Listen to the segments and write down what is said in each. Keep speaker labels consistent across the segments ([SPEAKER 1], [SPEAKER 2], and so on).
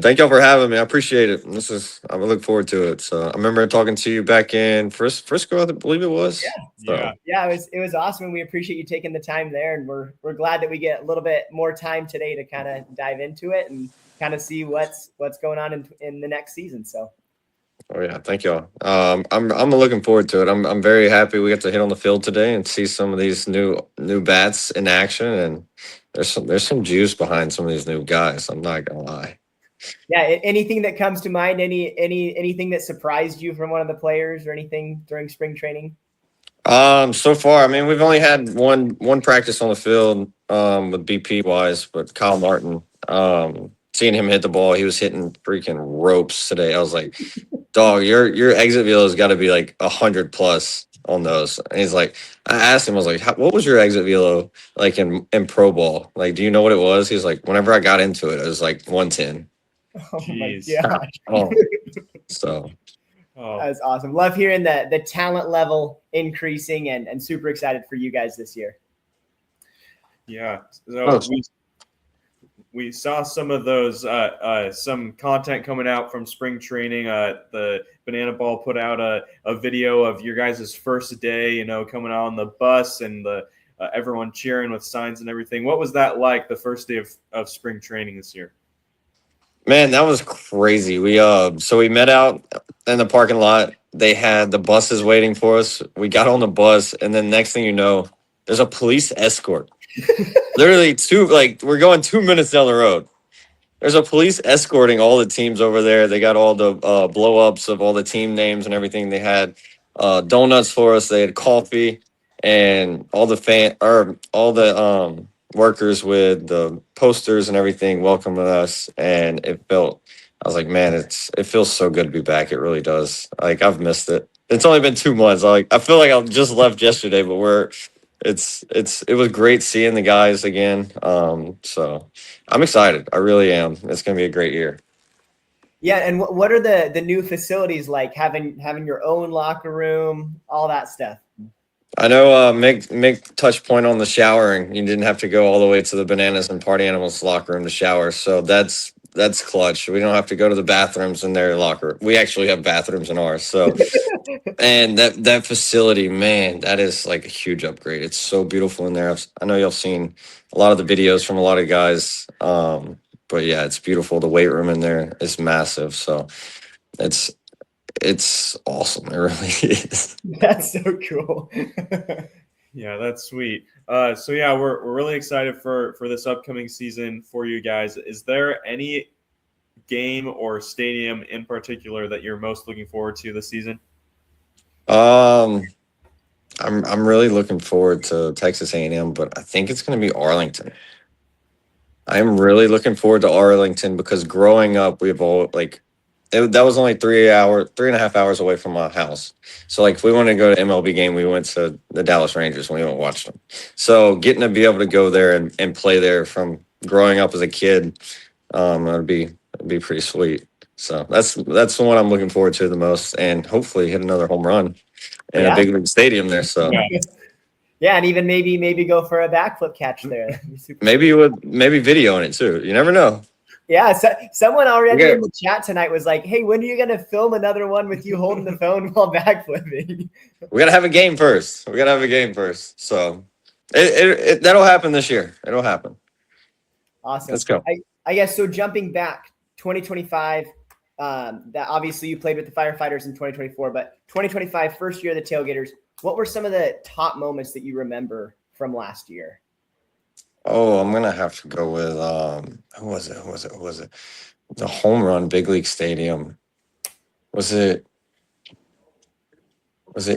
[SPEAKER 1] Thank y'all for having me. I appreciate it. I look forward to it. So I remember talking to you back in Frisco, I believe it was.
[SPEAKER 2] Yeah.
[SPEAKER 1] So
[SPEAKER 3] Yeah, it was awesome, and we appreciate you taking the time there. And we're glad that we get a little bit more time today to kind of dive into it and kind of see what's going on in the next season. So
[SPEAKER 1] oh yeah, thank y'all. I'm looking forward to it. I'm very happy we got to hit on the field today and see some of these new bats in action. And there's some juice behind some of these new guys. I'm not gonna lie.
[SPEAKER 3] yeah, anything that comes to mind, anything that surprised you from one of the players or anything during spring training?
[SPEAKER 1] So far, I mean, we've only had one practice on the field, with BP wise, but Kyle Martin, seeing him hit the ball, he was hitting freaking ropes today. I was like, dog, your exit velo has got to be like 100 plus on those. And he's like, I asked him, I was like, what was your exit velo like in pro ball? Like, do you know what it was? He's like, whenever I got into it, it was like 110.
[SPEAKER 3] Oh my
[SPEAKER 2] Jeez.
[SPEAKER 3] gosh.
[SPEAKER 1] Oh, so
[SPEAKER 2] Oh,
[SPEAKER 3] That's awesome. Love hearing the talent level increasing and super excited for you guys this year.
[SPEAKER 2] yeah.
[SPEAKER 1] Oh.
[SPEAKER 2] So we saw some of those some content coming out from spring training. The Banana Ball put out a video of your guys' first day, coming out on the bus and the everyone cheering with signs and everything. What was that like, the first day of spring training this year?
[SPEAKER 1] man, that was crazy. We met out in the parking lot. They had the buses waiting for us. We got on the bus, and then next thing you know, there's a police escort. Literally we're going 2 minutes down the road. There's a police escorting all the teams over there. They got all the blow ups of all the team names and everything. They had donuts for us. They had coffee and all the workers with the posters and everything welcoming us. And I was like, man, it feels so good to be back. It really does. Like, I've missed it. It's only been 2 months. I feel like I just left yesterday, but it was great seeing the guys again. So I'm excited. I really am. It's going to be a great year.
[SPEAKER 3] Yeah, and what are the new facilities like? Having your own locker room, all that stuff.
[SPEAKER 1] I know, Mick touched point on the showering. You didn't have to go all the way to the Bananas and Party Animals locker room to shower. So that's clutch. We don't have to go to the bathrooms in their locker. We actually have bathrooms in ours. So and that facility, man, that is like a huge upgrade. It's so beautiful in there. I know y'all seen a lot of the videos from a lot of guys. But yeah, it's beautiful. The weight room in there is massive. So it's it's awesome. It really is.
[SPEAKER 3] That's so cool.
[SPEAKER 2] Yeah, that's sweet. So yeah, we're really excited for this upcoming season for you guys. Is there any game or stadium in particular that you're most looking forward to this season?
[SPEAKER 1] I'm really looking forward to Texas A&M, but I think it's going to be Arlington. I'm really looking forward to Arlington because growing up, we've all that was only 3.5 hours away from my house. So like, if we wanted to go to MLB game, we went to the Dallas Rangers when we went and watched them. So getting to be able to go there and play there from growing up as a kid, it'd be pretty sweet. So that's the one I'm looking forward to the most, and hopefully hit another home run in a big league stadium there. So
[SPEAKER 3] Yeah, and even maybe go for a backflip catch there.
[SPEAKER 1] maybe video in it too. You never know.
[SPEAKER 3] Yeah, so someone already in the chat tonight was like, "Hey, when are you gonna film another one with you holding the phone while backflipping?"
[SPEAKER 1] We gotta have a game first. So that'll happen this year. It'll happen.
[SPEAKER 3] Awesome.
[SPEAKER 1] Let's go.
[SPEAKER 3] I guess so. Jumping back, 2025. That obviously you played with the Firefighters in 2024, but 2025, first year of the Tailgaters. What were some of the top moments that you remember from last year?
[SPEAKER 1] Oh, I'm gonna have to go with who was it? The home run, big league stadium. Was it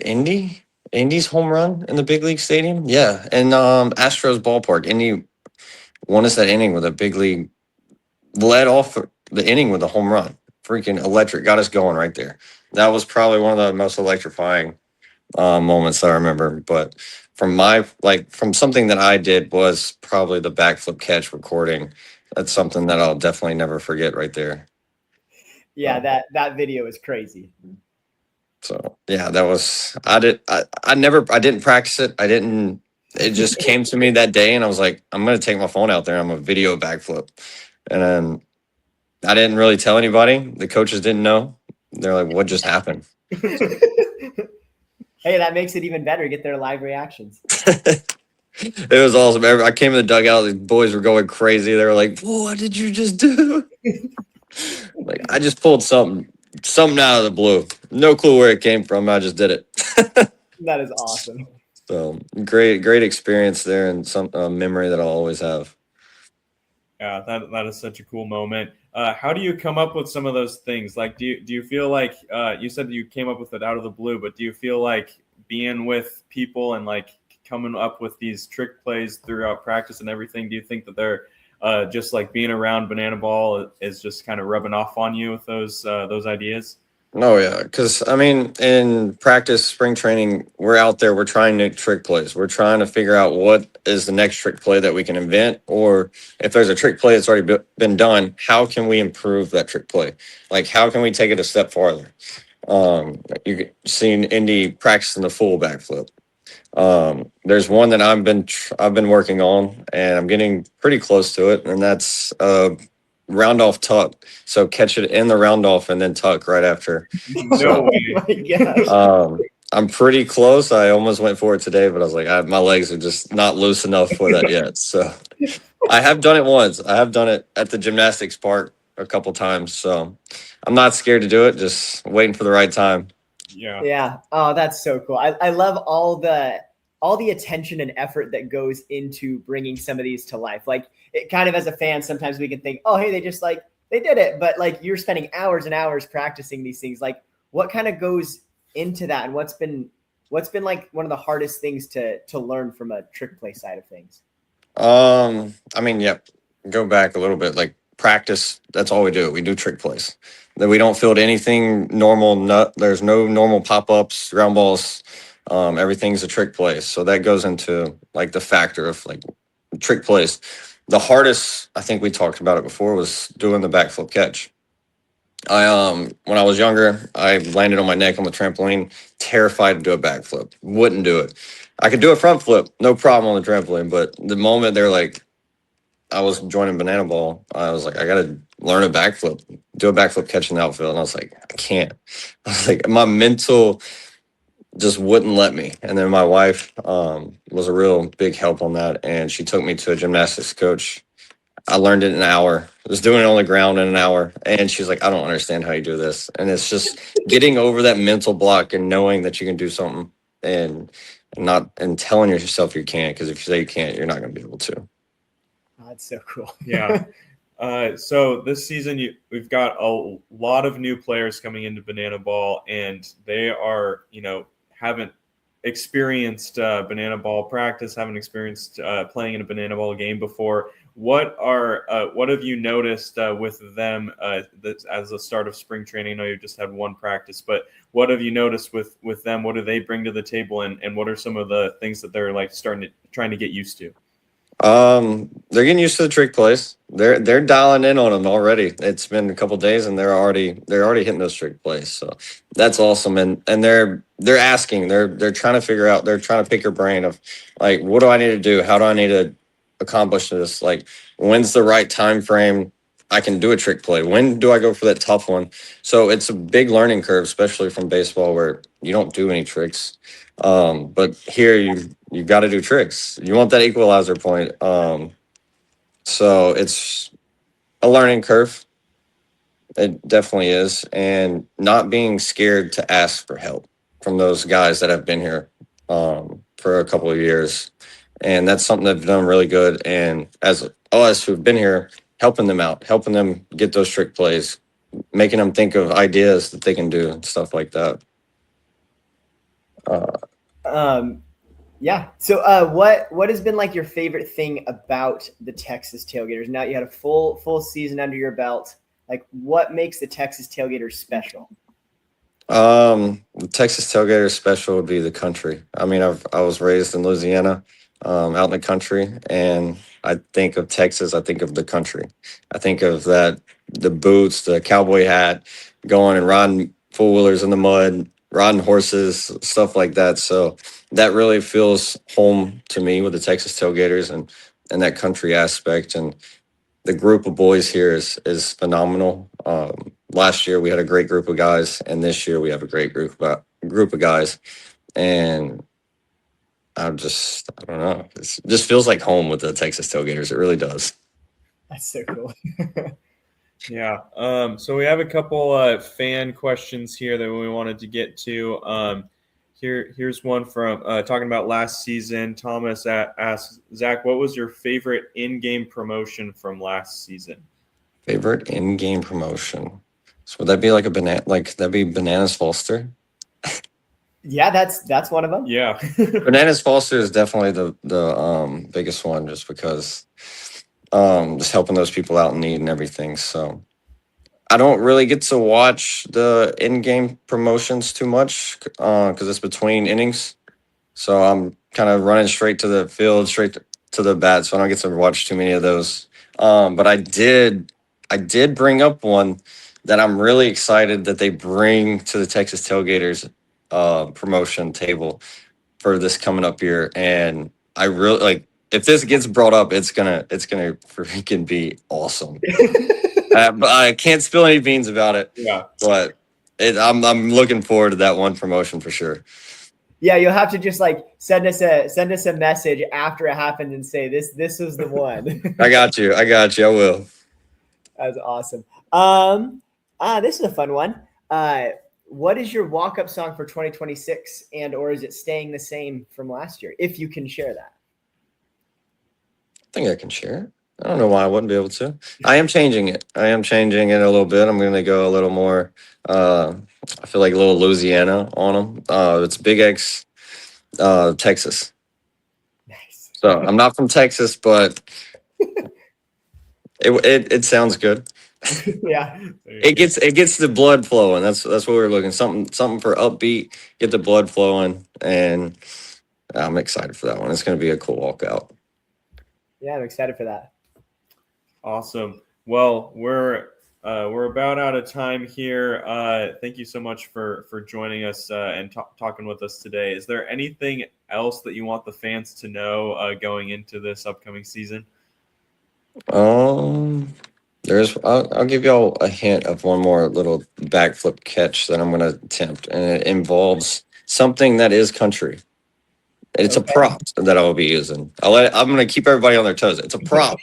[SPEAKER 1] Indy? Indy's home run in the big league stadium? Yeah. And Astros ballpark. Indy won us that inning with a big league, led off the inning with a home run. Freaking electric. Got us going right there. That was probably one of the most electrifying moments I remember. But from something that I did was probably the backflip catch recording. That's something that I'll definitely never forget right there.
[SPEAKER 3] Yeah, that video is crazy.
[SPEAKER 1] So yeah, that was I didn't practice it. It just came to me that day, and I was like, I'm gonna take my phone out there. I'm a video backflip, and then I didn't really tell anybody. The coaches didn't know. They're like, "What just happened?"
[SPEAKER 3] Hey, that makes it even better. Get their live reactions.
[SPEAKER 1] It was awesome. I came in the dugout. The boys were going crazy. They were like, "What did you just do?" Like, I just pulled something out of the blue. No clue where it came from. I just did it.
[SPEAKER 3] That is awesome.
[SPEAKER 1] So great experience there, and some memory that I'll always have.
[SPEAKER 2] Yeah, that is such a cool moment. How do you come up with some of those things? Like, do you feel like you said that you came up with it out of the blue, but do you feel like being with people and like coming up with these trick plays throughout practice and everything? Do you think that they're just like being around banana ball is just kind of rubbing off on you with those ideas?
[SPEAKER 1] Oh yeah, because I mean, in practice, spring training, we're out there. We're trying new trick plays. We're trying to figure out what is the next trick play that we can invent, or if there's a trick play that's already been done, how can we improve that trick play? Like, how can we take it a step farther? You've seen Indy practicing the full backflip. There's one that I've been working on, and I'm getting pretty close to it, and that's round off tuck. So catch it in the round off and then tuck right after.
[SPEAKER 2] No
[SPEAKER 1] So,
[SPEAKER 2] way.
[SPEAKER 3] Oh my gosh.
[SPEAKER 1] I'm pretty close. I almost went for it today, but I was like, my legs are just not loose enough for that yet. So I have done it once. I have done it at the gymnastics park a couple times. So I'm not scared to do it. Just waiting for the right time.
[SPEAKER 2] Yeah.
[SPEAKER 3] Yeah. Oh, that's so cool. I love all the attention and effort that goes into bringing some of these to life. Like, it kind of, as a fan, sometimes we can think, oh, hey, they just like they did it, but like you're spending hours and hours practicing these things. Like, what kind of goes into that, and what's been like one of the hardest things to learn from a trick play side of things?
[SPEAKER 1] I mean, yep. Go back a little bit. Like, practice. That's all we do. We do trick plays. That we don't field anything normal. There's no normal pop ups, ground balls. Everything's a trick play. So that goes into like the factor of like trick plays. The hardest, I think we talked about it before, was doing the backflip catch. When I was younger, I landed on my neck on the trampoline, terrified to do a backflip. Wouldn't do it. I could do a front flip, no problem on the trampoline. But the moment they're like, I was joining banana ball, I was like, I gotta learn a backflip, do a backflip catch in the outfield. And I was like, I can't. I was like, my mental just wouldn't let me. And then my wife was a real big help on that, and she took me to a gymnastics coach. I learned it in an hour. I was doing it on the ground in an hour. And she's like, I don't understand how you do this. And it's just getting over that mental block and knowing that you can do something, and telling yourself you can't. Because if you say you can't, you're not going to be able to.
[SPEAKER 3] Oh, that's so cool.
[SPEAKER 2] Yeah. So this season, we've got a lot of new players coming into Banana Ball, and they are, haven't experienced Banana Ball practice, haven't experienced playing in a Banana Ball game before. What have you noticed with them as the start of spring training? I know you just had one practice, but what have you noticed with them? What do they bring to the table, and what are some of the things that they're like trying to get used to?
[SPEAKER 1] They're getting used to the trick plays. They're dialing in on them already. It's been a couple days, and they're already hitting those trick plays. So that's awesome. And they're asking. They're trying to figure out. They're trying to pick your brain of like, what do I need to do? How do I need to accomplish this? Like, when's the right time frame I can do a trick play? When do I go for that tough one? So it's a big learning curve, especially from baseball where you don't do any tricks. But here you got to do tricks. You want that equalizer point. So it's a learning curve. It definitely is, and not being scared to ask for help from those guys that have been here for a couple of years, and that's something they've done really good. And as us who've been here, helping them out, helping them get those trick plays, making them think of ideas that they can do and stuff like that.
[SPEAKER 3] Yeah. So what has been like your favorite thing about the Texas Tailgaters? Now you had a full season under your belt. Like, what makes the Texas Tailgaters special?
[SPEAKER 1] The Texas Tailgaters special would be the country. I mean, I was raised in Louisiana, out in the country, and I think of Texas, I think of the country. I think of the boots, the cowboy hat, going and riding four wheelers in the mud, riding horses, stuff like that. So that really feels home to me with the Texas Tailgaters, and that country aspect. And the group of boys here is phenomenal. Last year we had a great group of guys, and this year we have a great group of guys, and I don't know. It just feels like home with the Texas Tailgaters. It really does.
[SPEAKER 3] That's so cool.
[SPEAKER 2] Yeah. So we have a couple fan questions here that we wanted to get to. Here's one from talking about last season. Thomas asks, Zach, what was your favorite in-game promotion from last season?
[SPEAKER 1] Favorite in-game promotion. So would that be like a banana? Like that'd be Bananas Foster.
[SPEAKER 3] Yeah, that's one of them.
[SPEAKER 2] Yeah.
[SPEAKER 1] Bananas Foster is definitely the biggest one, just because just helping those people out in need and everything. So I don't really get to watch the in-game promotions too much because it's between innings. So I'm kind of running straight to the field, straight to the bat. So I don't get to watch too many of those. But I did bring up one that I'm really excited that they bring to the Texas Tailgaters promotion table for this coming up year. And I really like, if this gets brought up, it's gonna freaking be awesome. But I can't spill any beans about it.
[SPEAKER 2] Yeah.
[SPEAKER 1] But I'm looking forward to that one promotion for sure.
[SPEAKER 3] Yeah, you'll have to just like send us a message after it happened and say this was the one.
[SPEAKER 1] I got you. I will.
[SPEAKER 3] That's awesome. This is a fun one. What is your walk-up song for 2026, and or is it staying the same from last year? If you can share that.
[SPEAKER 1] I think I can share it. I don't know why I wouldn't be able to. I am changing it. a little bit. I'm going to go a little more. I feel like a little Louisiana on them. It's Big X, Texas.
[SPEAKER 3] Nice.
[SPEAKER 1] So I'm not from Texas, but it sounds good.
[SPEAKER 3] Yeah.
[SPEAKER 1] It gets the blood flowing. That's what we're looking. Something for upbeat, get the blood flowing, and I'm excited for that one. It's going to be a cool walkout.
[SPEAKER 3] Yeah, I'm excited for that.
[SPEAKER 2] Awesome. Well, we're about out of time here. Thank you so much for joining us and talking with us today. Is there anything else that you want the fans to know going into this upcoming season?
[SPEAKER 1] I'll give y'all a hint of one more little backflip catch that I'm going to attempt, and it involves something that is country. It's a prop that I will be using. I'm going to keep everybody on their toes. It's a prop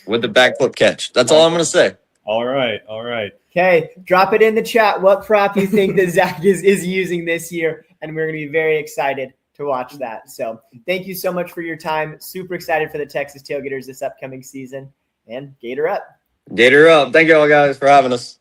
[SPEAKER 1] with the backflip catch. That's all I'm going to say.
[SPEAKER 2] All right.
[SPEAKER 3] Okay, drop it in the chat what prop you think that Zach is using this year, and we're going to be very excited to watch that. So thank you so much for your time. Super excited for the Texas Tailgaters this upcoming season, and Gator up.
[SPEAKER 1] Gator up. Thank you all guys for having us.